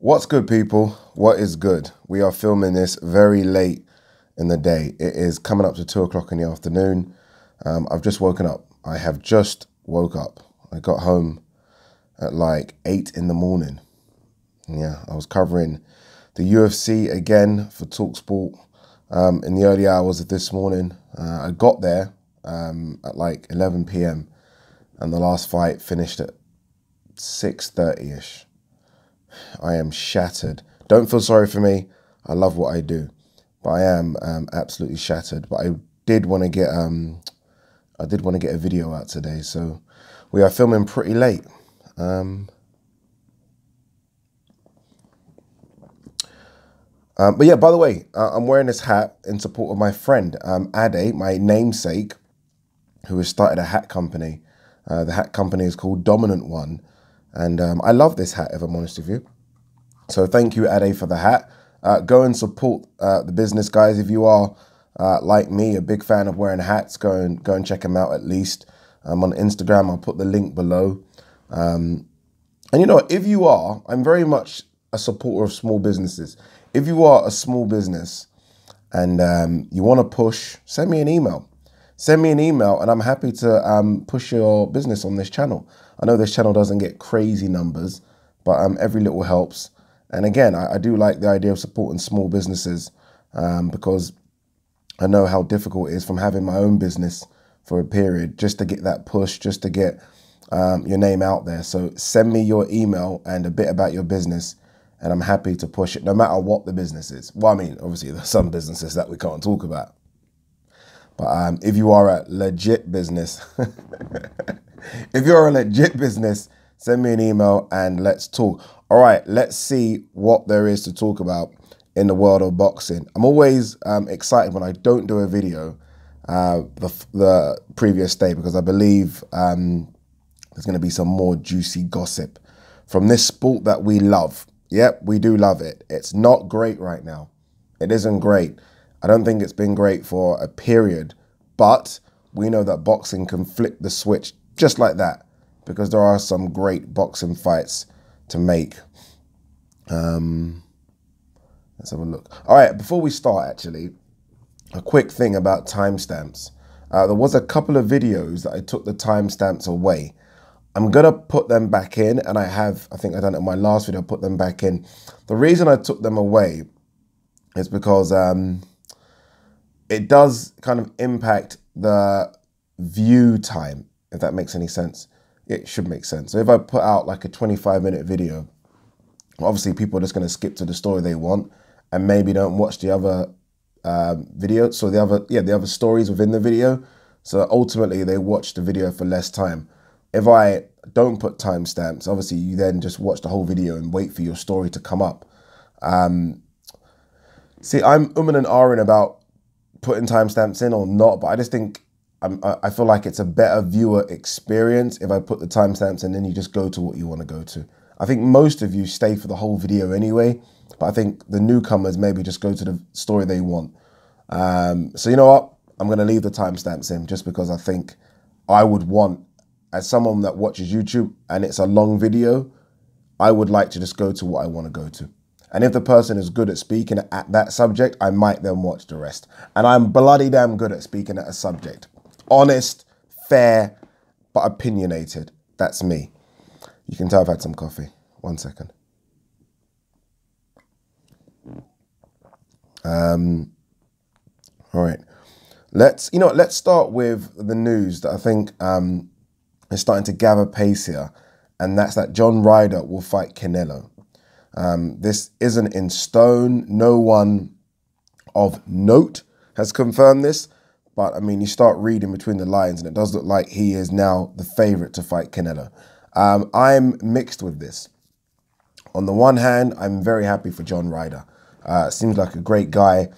What's good, people? What is good? We are filming this very late in the day. It is coming up to 2 o'clock in the afternoon. I've just woken up. I have just woke up. I got home at like 8 in the morning. Yeah, I was covering the UFC again for TalkSport in the early hours of this morning. I got there at like 11 p.m. and the last fight finished at 6:30-ish. I am shattered. Don't feel sorry for me. I love what I do, but I am absolutely shattered. But I did want to get a video out today, so we are filming pretty late. But yeah, by the way, I'm wearing this hat in support of my friend Ade, my namesake, who has started a hat company. The hat company is called Dominant One. And I love this hat, if I'm honest with you. So thank you, Ade, for the hat. Go and support the business, guys. If you are, like me, a big fan of wearing hats, go and check him out at least. On Instagram, I'll put the link below. And you know, if you are, I'm very much a supporter of small businesses. If you are a small business and you want to push, send me an email. Send me an email and I'm happy to push your business on this channel. I know this channel doesn't get crazy numbers, but every little helps. And again, I do like the idea of supporting small businesses because I know how difficult it is from having my own business for a period, just to get that push, just to get your name out there. So send me your email and a bit about your business and I'm happy to push it no matter what the business is. Well, I mean, obviously there's some businesses that we can't talk about. But if you are a legit business, if you're a legit business, send me an email and let's talk. All right, let's see what there is to talk about in the world of boxing. I'm always excited when I don't do a video the previous day because I believe there's going to be some more juicy gossip from this sport that we love. Yep, we do love it. It's not great right now. It isn't great. I don't think it's been great for a period, but we know that boxing can flip the switch just like that because there are some great boxing fights to make. Let's have a look. All right, before we start, actually, a quick thing about timestamps. There was a couple of videos that I took the timestamps away. I'm going to put them back in, and I think I done it in my last video, put them back in. The reason I took them away is because it does kind of impact the view time, if that makes any sense. It should make sense. So if I put out like a 25-minute video, obviously people are just going to skip to the story they want and maybe don't watch the other video. So the other stories within the video. So ultimately they watch the video for less time. If I don't put timestamps, obviously you then just watch the whole video and wait for your story to come up. See, I'm and ahhing about putting timestamps in or not, but I just think I feel like it's a better viewer experience if I put the timestamps in and you just go to what you want to go to. I think most of you stay for the whole video anyway, but I think the newcomers maybe just go to the story they want. So you know what? I'm going to leave the timestamps in just because I think I would want, as someone that watches YouTube and it's a long video, I would like to just go to what I want to go to. And if the person is good at speaking at that subject, I might then watch the rest. And I'm bloody damn good at speaking at a subject. Honest, fair, but opinionated. That's me. You can tell I've had some coffee. 1 second. All right. Let's start with the news that I think is starting to gather pace here. And that's that John Ryder will fight Canelo. This isn't in stone. No one of note has confirmed this. But, I mean, you start reading between the lines and it does look like he is now the favourite to fight Canelo. I'm mixed with this. On the one hand, I'm very happy for John Ryder. Seems like a great guy.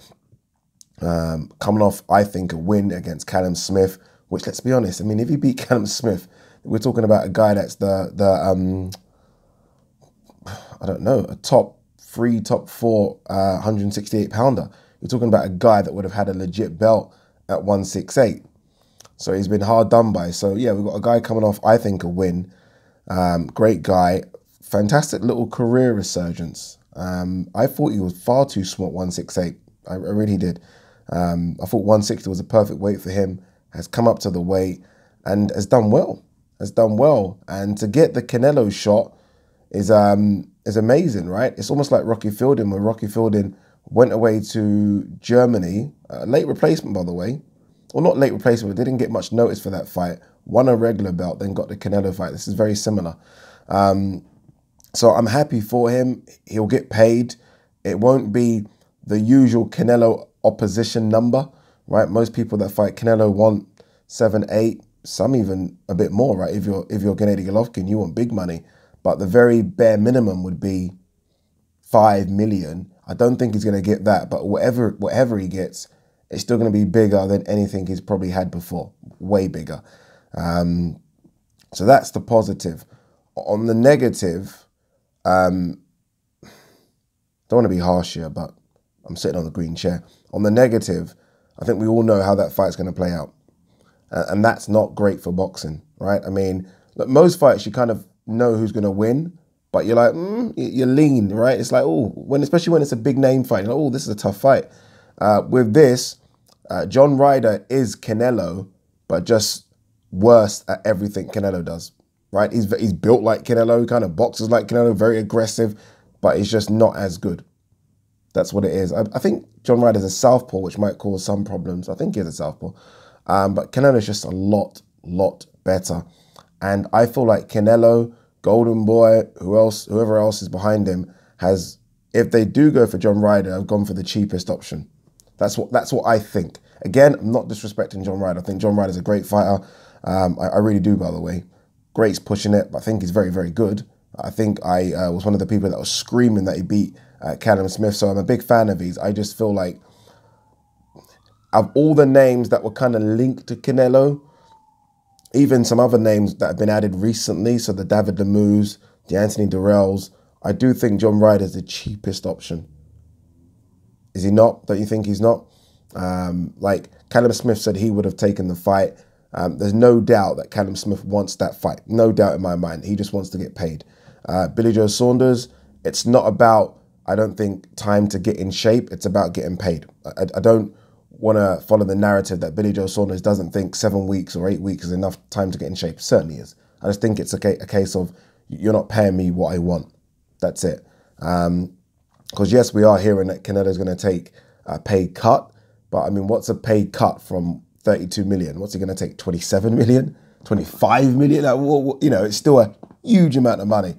Coming off, I think, a win against Callum Smith, which, let's be honest, I mean, if he beat Callum Smith, we're talking about a guy that's I don't know, a top 3, top 4, 168 pounder. You're talking about a guy that would have had a legit belt at 168. So he's been hard done by. So yeah, we've got a guy coming off, I think, a win. Great guy. fantastic little career resurgence. I thought he was far too small at 168. I really did. I thought 160 was a perfect weight for him. Has come up to the weight and has done well. And to get the Canelo shot is amazing, right? It's almost like Rocky Fielding, when Rocky Fielding went away to Germany, late replacement, by the way. Well, not late replacement, but didn't get much notice for that fight. Won a regular belt, then got the Canelo fight. This is very similar. So I'm happy for him. He'll get paid. It won't be the usual Canelo opposition number, right? Most people that fight Canelo want 7, 8, some even a bit more, right? If you're Gennady Golovkin, you want big money. But the very bare minimum would be 5 million. I don't think he's going to get that, but whatever he gets, it's still going to be bigger than anything he's probably had before. Way bigger. So that's the positive. On the negative, don't want to be harsh here, but I'm sitting on the green chair. On the negative, I think we all know how that fight's going to play out. And that's not great for boxing, right? I mean, look, most fights you kind of know who's going to win, but you're like, you're lean, right? It's like, especially when it's a big name fight, you're like, this is a tough fight. With this, John Ryder is Canelo, but just worse at everything Canelo does, right? He's built like Canelo, he kind of boxes like Canelo, very aggressive, but he's just not as good. That's what it is. I think John Ryder's a southpaw, which might cause some problems. I think he's a southpaw. But Canelo's just a lot better. And I feel like Canelo, Golden Boy, whoever else is behind him, has, if they do go for John Ryder, have gone for the cheapest option. That's what I think. Again, I'm not disrespecting John Ryder. I think John Ryder's a great fighter. I really do, by the way. Great's pushing it, but I think he's very, very good. I think I was one of the people that was screaming that he beat Callum Smith, so I'm a big fan of his. I just feel like of all the names that were kind of linked to Canelo, even some other names that have been added recently, so the David Lemus, the Anthony Durrells, I do think John Ryder's the cheapest option. Is he not? Don't you think he's not? Like Callum Smith said he would have taken the fight. There's no doubt that Callum Smith wants that fight. No doubt in my mind. He just wants to get paid. Billy Joe Saunders, it's not about, I don't think, time to get in shape. It's about getting paid. I don't want to follow the narrative that Billy Joe Saunders doesn't think 7 weeks or 8 weeks is enough time to get in shape. It certainly is. I just think it's a case of, you're not paying me what I want. That's it. Because yes, we are hearing that Canelo's going to take a pay cut. But I mean, what's a pay cut from 32 million? What's he going to take? 27 million? 25 million? You know, it's still a huge amount of money.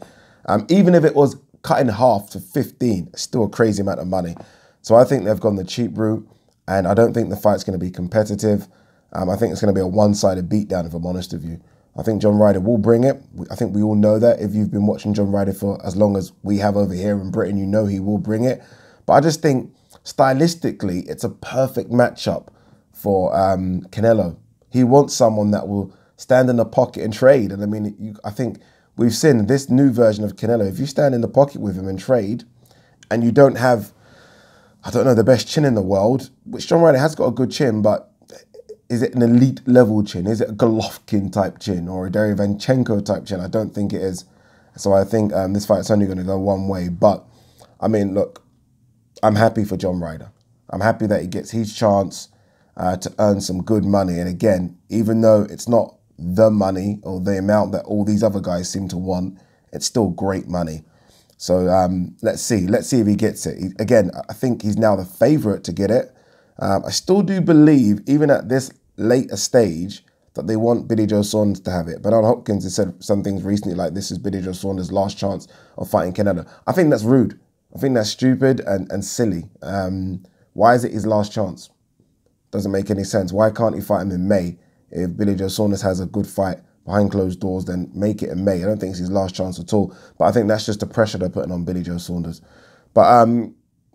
Even if it was cut in half to 15, it's still a crazy amount of money. So I think they've gone the cheap route, and I don't think the fight's going to be competitive. I think it's going to be a one-sided beatdown, if I'm honest with you. I think John Ryder will bring it. I think we all know that. If you've been watching John Ryder for as long as we have over here in Britain, you know he will bring it. But I just think stylistically, it's a perfect matchup for Canelo. He wants someone that will stand in the pocket and trade. And I mean, I think we've seen this new version of Canelo. If you stand in the pocket with him and trade, and you don't have, I don't know, the best chin in the world, which John Ryder has got a good chin, but is it an elite level chin? Is it a Golovkin type chin or a Derevyanchenko type chin? I don't think it is. So I think this fight's only going to go one way. But I mean, look, I'm happy for John Ryder. I'm happy that he gets his chance to earn some good money. And again, even though it's not the money or the amount that all these other guys seem to want, it's still great money. So let's see if he gets it. Again, I think he's now the favourite to get it. I still do believe, even at this later stage, that they want Billy Joe Saunders to have it. Bernard Hopkins has said some things recently like this is Billy Joe Saunders' last chance of fighting Canelo. I think that's rude. I think that's stupid and silly. Why is it his last chance? Doesn't make any sense. Why can't he fight him in May? If Billy Joe Saunders has a good fight behind closed doors, then make it in May. I don't think it's his last chance at all. But I think that's just the pressure they're putting on Billy Joe Saunders. But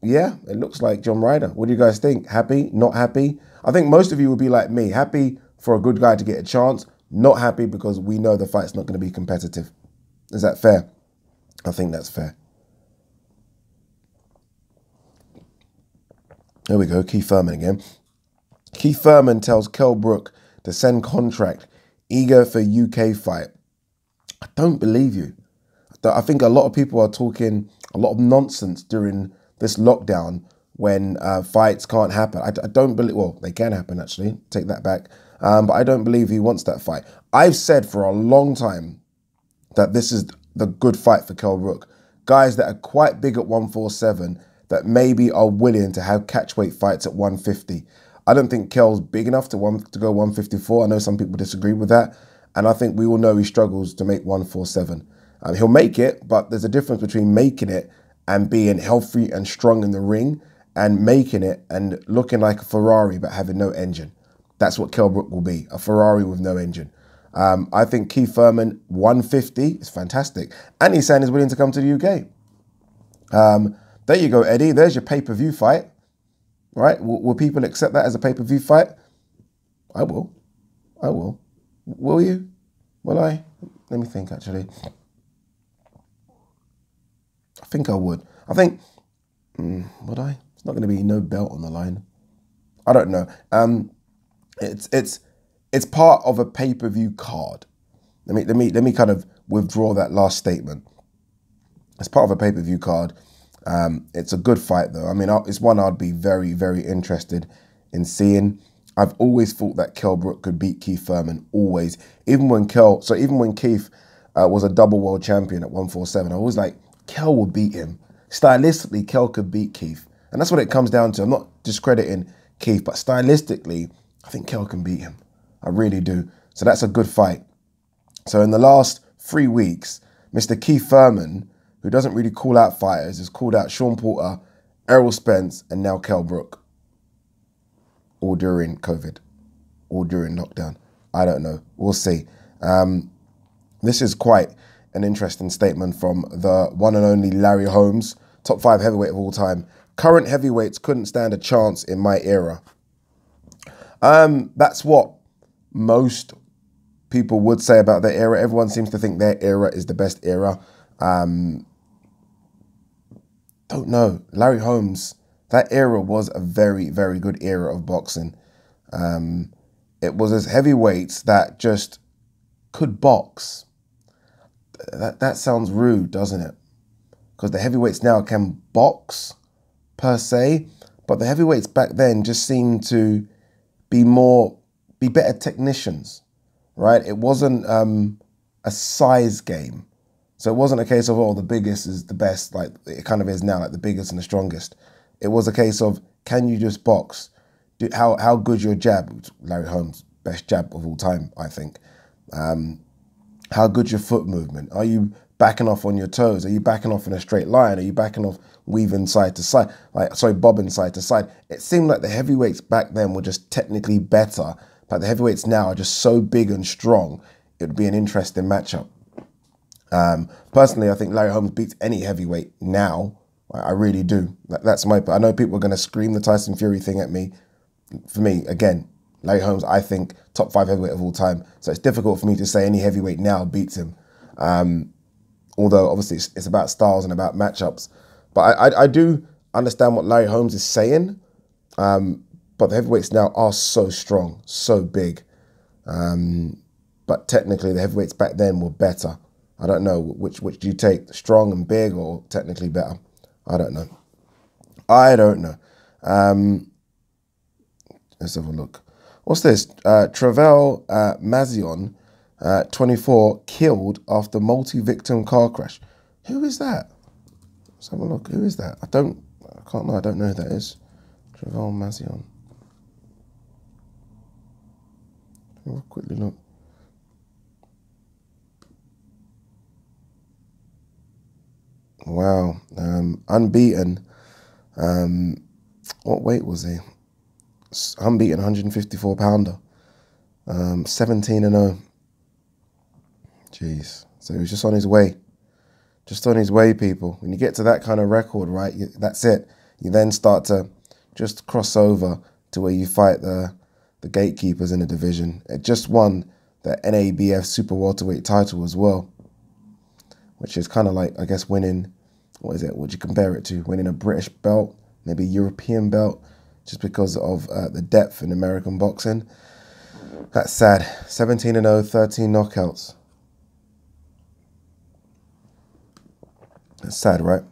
yeah, it looks like John Ryder. What do you guys think? Happy? Not happy? I think most of you would be like me. Happy for a good guy to get a chance. Not happy because we know the fight's not going to be competitive. Is that fair? I think that's fair. There we go. Keith Thurman again. Keith Thurman tells Kell Brook to send contract, eager for UK fight. I don't believe you. I that I think a lot of people are talking a lot of nonsense during this lockdown when fights can't happen. I don't believe, well, they can happen actually, take that back. But I don't believe he wants that fight. I've said for a long time that this is the good fight for Kell Brook. Guys that are quite big at 147 that maybe are willing to have catchweight fights at 150. I don't think Kell's big enough to go 154. I know some people disagree with that. And I think we all know he struggles to make 147. He'll make it, but there's a difference between making it and being healthy and strong in the ring and making it and looking like a Ferrari but having no engine. That's what Kell Brook will be, a Ferrari with no engine. I think Brook-Thurman 150 is fantastic. And he's saying he's willing to come to the UK. There you go, Eddie. There's your pay-per-view fight. Right? Will people accept that as a pay-per-view fight? I will. I will. Will you? Will I? Let me think, actually. I think I would. I think, would I? It's not going to be no belt on the line. I don't know. It's part of a pay-per-view card. Let me kind of withdraw that last statement. It's part of a pay-per-view card. It's a good fight though. I mean, it's one I'd be very, very interested in seeing. I've always thought that Kell Brook could beat Brook-Thurman, always. Even when Keith was a double world champion at 147, I was like, Kell will beat him. Stylistically, Kell could beat Keith. And that's what it comes down to. I'm not discrediting Keith, but stylistically, I think Kell can beat him. I really do. So that's a good fight. So in the last 3 weeks, Mr. Brook-Thurman, who doesn't really call out fighters, has called out Sean Porter, Errol Spence, and now Kell Brook. All during COVID, all during lockdown. I don't know. We'll see. This is quite an interesting statement from the one and only Larry Holmes, top 5 heavyweight of all time. Current heavyweights couldn't stand a chance in my era. That's what most people would say about their era. Everyone seems to think their era is the best era. Don't know. Larry Holmes, that era was a very, very good era of boxing. It was as heavyweights that just could box. That sounds rude, doesn't it? Because the heavyweights now can box, per se, but the heavyweights back then just seemed to be better technicians, right? It wasn't a size game. So it wasn't a case of, oh, the biggest is the best, like it kind of is now, like the biggest and the strongest. It was a case of, can you just box? How good's your jab? Larry Holmes, best jab of all time, I think. How good's your foot movement? Are you backing off on your toes? Are you backing off in a straight line? Are you backing off weaving side to side? Bobbing side to side. It seemed like the heavyweights back then were just technically better, but the heavyweights now are just so big and strong, it would be an interesting matchup. Personally, I think Larry Holmes beats any heavyweight now. I really do. That's I know people are going to scream the Tyson Fury thing at me. For me, again, Larry Holmes, I think, top 5 heavyweight of all time. So it's difficult for me to say any heavyweight now beats him. Although, obviously, it's about styles and about matchups. But I do understand what Larry Holmes is saying. But the heavyweights now are so strong, so big. But technically, the heavyweights back then were better. I don't know, which do you take, strong and big or technically better? I don't know. I don't know. Let's have a look. What's this? TRAVELL MAZION, 24, killed after multi-victim car crash. Who is that? Let's have a look. Who is that? I don't know who that is. TRAVELL MAZION. I'll quickly look. Wow. Unbeaten. What weight was he? Unbeaten 154 pounder. 17-0. Jeez. So he was just on his way. Just on his way, people. When you get to that kind of record, right, that's it. You then start to just cross over to where you fight the gatekeepers in the division. It just won the NABF super welterweight title as well, which is kind of like, I guess, winning, what is it? Would you compare it to? Winning a British belt, maybe a European belt, just because of the depth in American boxing. That's sad. 17-0, 13 knockouts. Sad, right?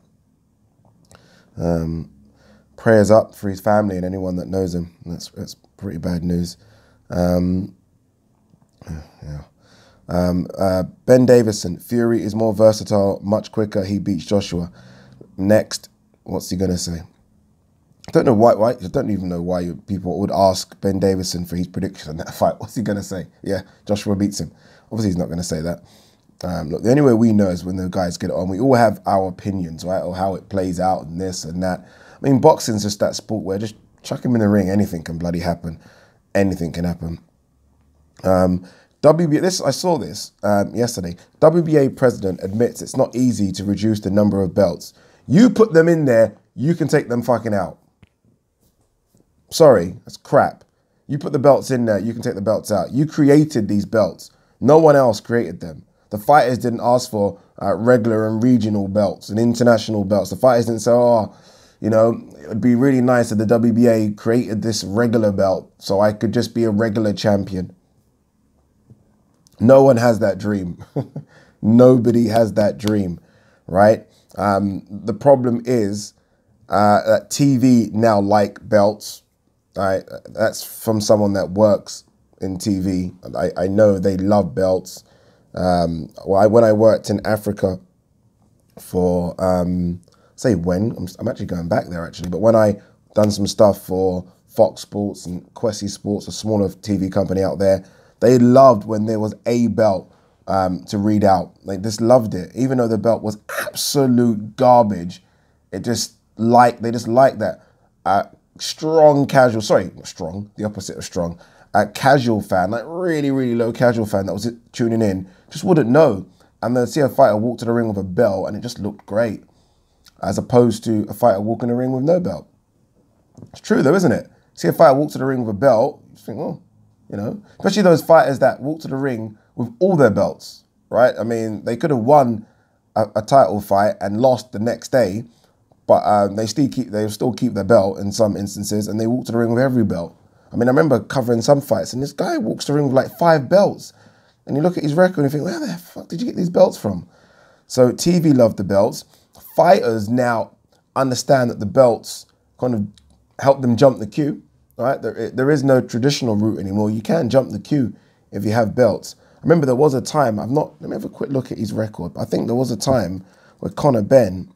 Prayers up for his family and anyone that knows him. That's pretty bad news. Ben Davison, Fury is more versatile, much quicker. He beats Joshua. Next, what's he gonna say? I don't know why. I don't even know why people would ask Ben Davison for his prediction on that fight. What's he gonna say? Yeah, Joshua beats him. Obviously, he's not gonna say that. Look, the only way we know is when the guys get it on. We all have our opinions, right, or how it plays out and this and that. I mean, boxing's just that sport where just chuck him in the ring, anything can bloody happen. Anything can happen. I saw this yesterday. WBA president admits it's not easy to reduce the number of belts. You put them in there, you can take them fucking out. Sorry, that's crap. You put the belts in there, you can take the belts out. You created these belts. No one else created them. The fighters didn't ask for regular and regional belts and international belts. The fighters didn't say, oh, you know, it would be really nice if the WBA created this regular belt so I could just be a regular champion. No one has that dream. Nobody has that dream, right? The problem is that TV now like belts, right? That's from someone that works in TV. I know they love belts. When I worked in Africa for, I'm actually going back there actually, but when I done some stuff for Fox Sports and Kwesi Sports, a smaller TV company out there, they loved when there was a belt to read out. They just loved it. Even though the belt was absolute garbage, they just liked that. Strong casual, sorry, not strong, the opposite of strong. A casual fan, like really, really low casual fan that was tuning in, just wouldn't know. And they'd see a fighter walk to the ring with a belt and it just looked great, as opposed to a fighter walking the ring with no belt. It's true though, isn't it? See a fighter walk to the ring with a belt, you think, well, you know, especially those fighters that walk to the ring with all their belts, right? I mean, they could have won a title fight and lost the next day, but they still keep their belt in some instances, and they walk to the ring with every belt. I mean, I remember covering some fights, and this guy walks to the ring with like 5 belts, and you look at his record and you think, where the fuck did you get these belts from? So TV loved the belts. Fighters now understand that the belts kind of help them jump the queue. Right? There is no traditional route anymore. You can jump the queue if you have belts. I remember there was a time, let me have a quick look at his record. I think there was a time where Conor Benn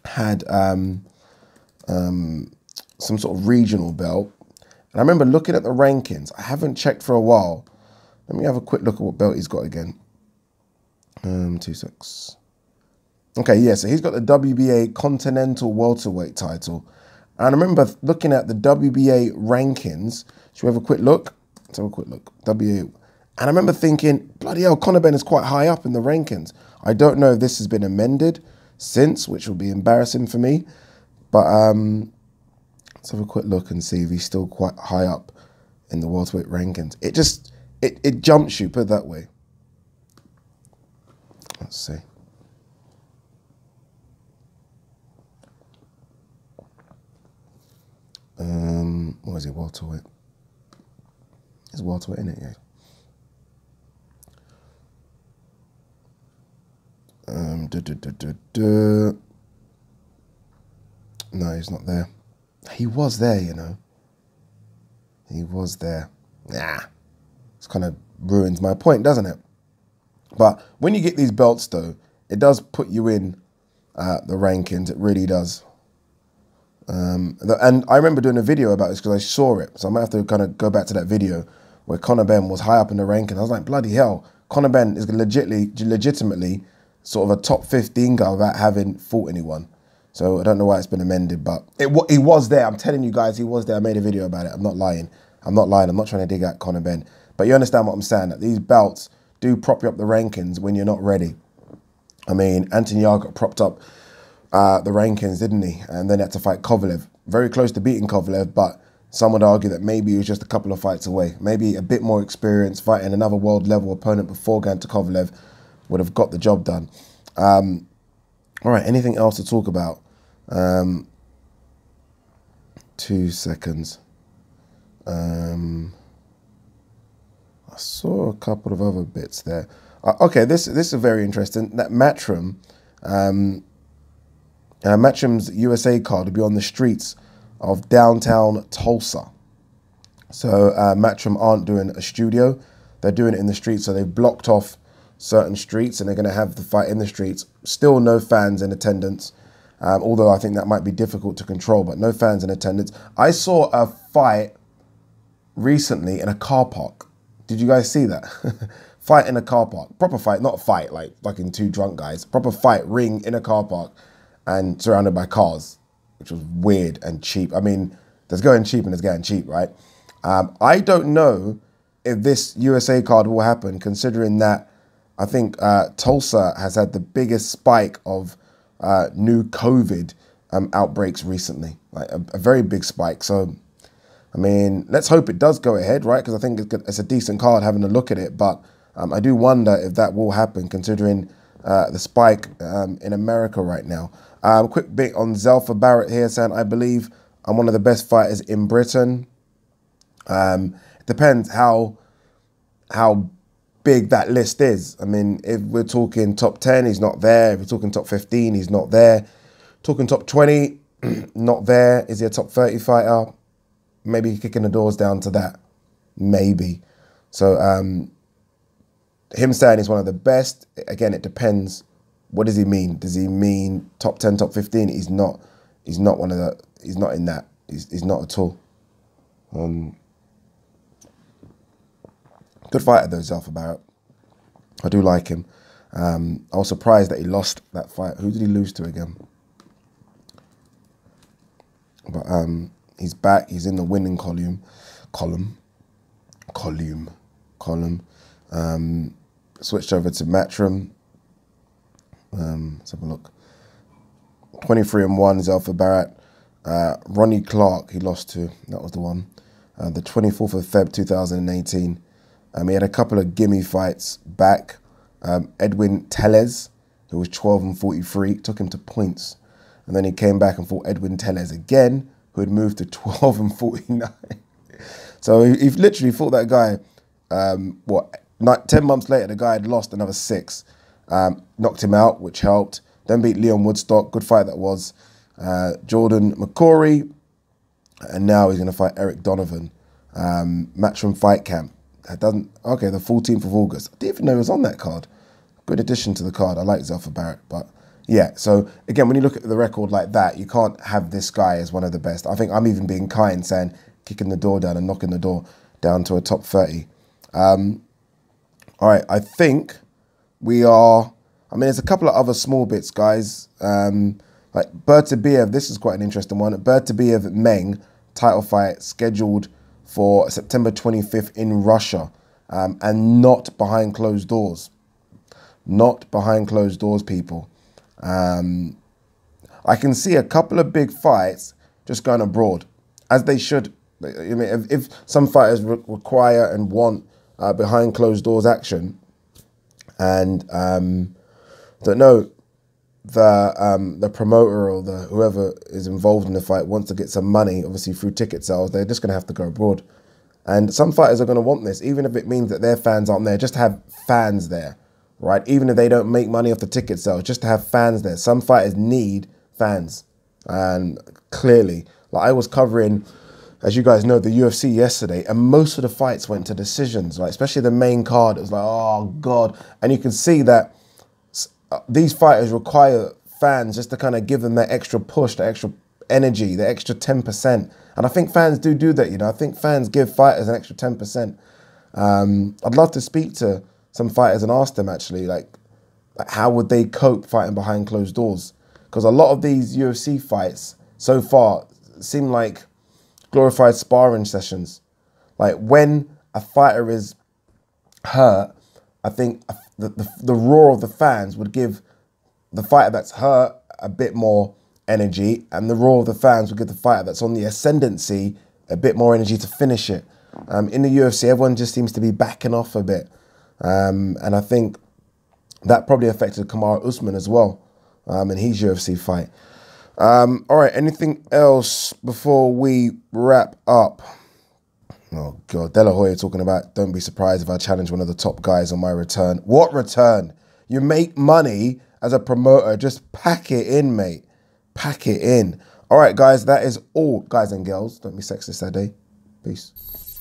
had some sort of regional belt. And I remember looking at the rankings. I haven't checked for a while. Let me have a quick look at what belt he's got again. 2 seconds. Okay, yeah, so he's got the WBA Continental Welterweight title. And I remember looking at the WBA rankings. Should we have a quick look? Let's have a quick look. WBA. And I remember thinking, bloody hell, Conor Benn is quite high up in the rankings. I don't know if this has been amended since, which will be embarrassing for me. But let's have a quick look and see if he's still quite high up in the welterweight rankings. It jumps you, put it that way. Let's see. What is it, welterweight? It's welterweight, isn't it? Yeah. No, he's not there. He was there, you know. He was there. Nah. It's kind of ruins my point, doesn't it? But when you get these belts, though, it does put you in the rankings. It really does. And I remember doing a video about this because I saw it. So I might have to kind of go back to that video where Conor Benn was high up in the ranking. I was like, bloody hell, Conor Benn is legitimately sort of a top 15 guy without having fought anyone. So I don't know why it's been amended, but he was there. I'm telling you guys, he was there. I made a video about it. I'm not lying. I'm not lying. I'm not trying to dig out Conor Benn. But you understand what I'm saying, that these belts do prop you up the rankings when you're not ready. I mean, Anthony Yarde got propped up the rankings, didn't he? And then had to fight Kovalev. Very close to beating Kovalev, but some would argue that maybe he was just a couple of fights away. Maybe a bit more experience fighting another world level opponent before going to Kovalev would have got the job done. All right, anything else to talk about? 2 seconds. I saw a couple of other bits there. Okay, this is very interesting. That Matchroom, Matchroom's USA card will be on the streets of downtown Tulsa. So Matchroom aren't doing a studio. They're doing it in the streets. So they've blocked off certain streets and they're going to have the fight in the streets. Still no fans in attendance, although I think that might be difficult to control, but no fans in attendance. I saw a fight recently in a car park. Did you guys see that? Fight in a car park. Proper fight, not a fight like fucking two drunk guys. Proper fight, ring in a car park and surrounded by cars, which was weird and cheap. I mean, there's going cheap and there's getting cheap, right? I don't know if this USA card will happen, considering that I think Tulsa has had the biggest spike of new COVID outbreaks recently, like a very big spike. So, I mean, let's hope it does go ahead, right? Because I think it's a decent card having a look at it, but I do wonder if that will happen, considering the spike in America right now. Quick bit on ZELFA Barrett here, saying, I believe I'm one of the best fighters in Britain. Depends how big that list is. I mean, if we're talking top 10, he's not there. If we're talking top 15, he's not there. Talking top 20, not there. Is he a top 30 fighter? Maybe kicking the doors down to that. Maybe. So him saying he's one of the best, again, it depends. What does he mean? Does he mean top 10, top 15? He's not one of the, he's not in that. He's not at all. Good fighter though, ZELFA Barrett. I do like him. I was surprised that he lost that fight. Who did he lose to again? But he's back. He's in the winning column. Switched over to Matchroom. Let's have a look. 23-1, ZELFA Barrett. Ronnie Clark, he lost to. That was the one. The 24th of Feb 2018. He had a couple of gimme fights back. Edwin Tellez, who was 12-43, took him to points. And then he came back and fought Edwin Tellez again, who had moved to 12-49. So he literally fought that guy, 10 months later, the guy had lost another 6. Knocked him out, which helped. Then beat Leon Woodstock, good fight that was. Jordan McCory, and now he's going to fight Eric Donovan. Matchroom Fight Camp. Okay, the 14th of August. I didn't even know he was on that card. Good addition to the card. I like ZELFA Barrett, but yeah. So again, when you look at the record like that, you can't have this guy as one of the best. I think I'm even being kind, saying kicking the door down and knocking the door down to a top 30. All right, I think we are. I mean, there's a couple of other small bits, guys. Like BETERBIEV, this is quite an interesting one. BETERBIEV MENG title fight scheduled for September 25th in Russia, and not behind closed doors. Not behind closed doors, people. I can see a couple of big fights just going abroad, as they should. I mean, if some fighters require and want behind closed doors action, and don't know, the promoter or whoever is involved in the fight wants to get some money, obviously through ticket sales, they're just going to have to go abroad. And some fighters are going to want this, even if it means that their fans aren't there, just to have fans there, right? Even if they don't make money off the ticket sales, just to have fans there. Some fighters need fans. And clearly, like I was covering, as you guys know, the UFC yesterday, and most of the fights went to decisions, right? Especially the main card. It was like, oh God. And you can see that these fighters require fans just to kind of give them that extra push, that extra energy, the extra 10%. And I think fans do that, you know. I think fans give fighters an extra 10%. I'd love to speak to some fighters and ask them actually, like how would they cope fighting behind closed doors? Because a lot of these UFC fights so far seem like glorified sparring sessions. Like when a fighter is hurt, I think the roar of the fans would give the fighter that's hurt a bit more energy, and the roar of the fans would give the fighter that's on the ascendancy a bit more energy to finish it. In the UFC, everyone just seems to be backing off a bit. And I think that probably affected Kamaru Usman as well in his UFC fight. All right, anything else before we wrap up? Oh, God. De La Hoya talking about, don't be surprised if I challenge one of the top guys on my return. What return? You make money as a promoter. Just pack it in, mate. Pack it in. All right, guys, that is all. Guys and girls, don't be sexist that day. Peace.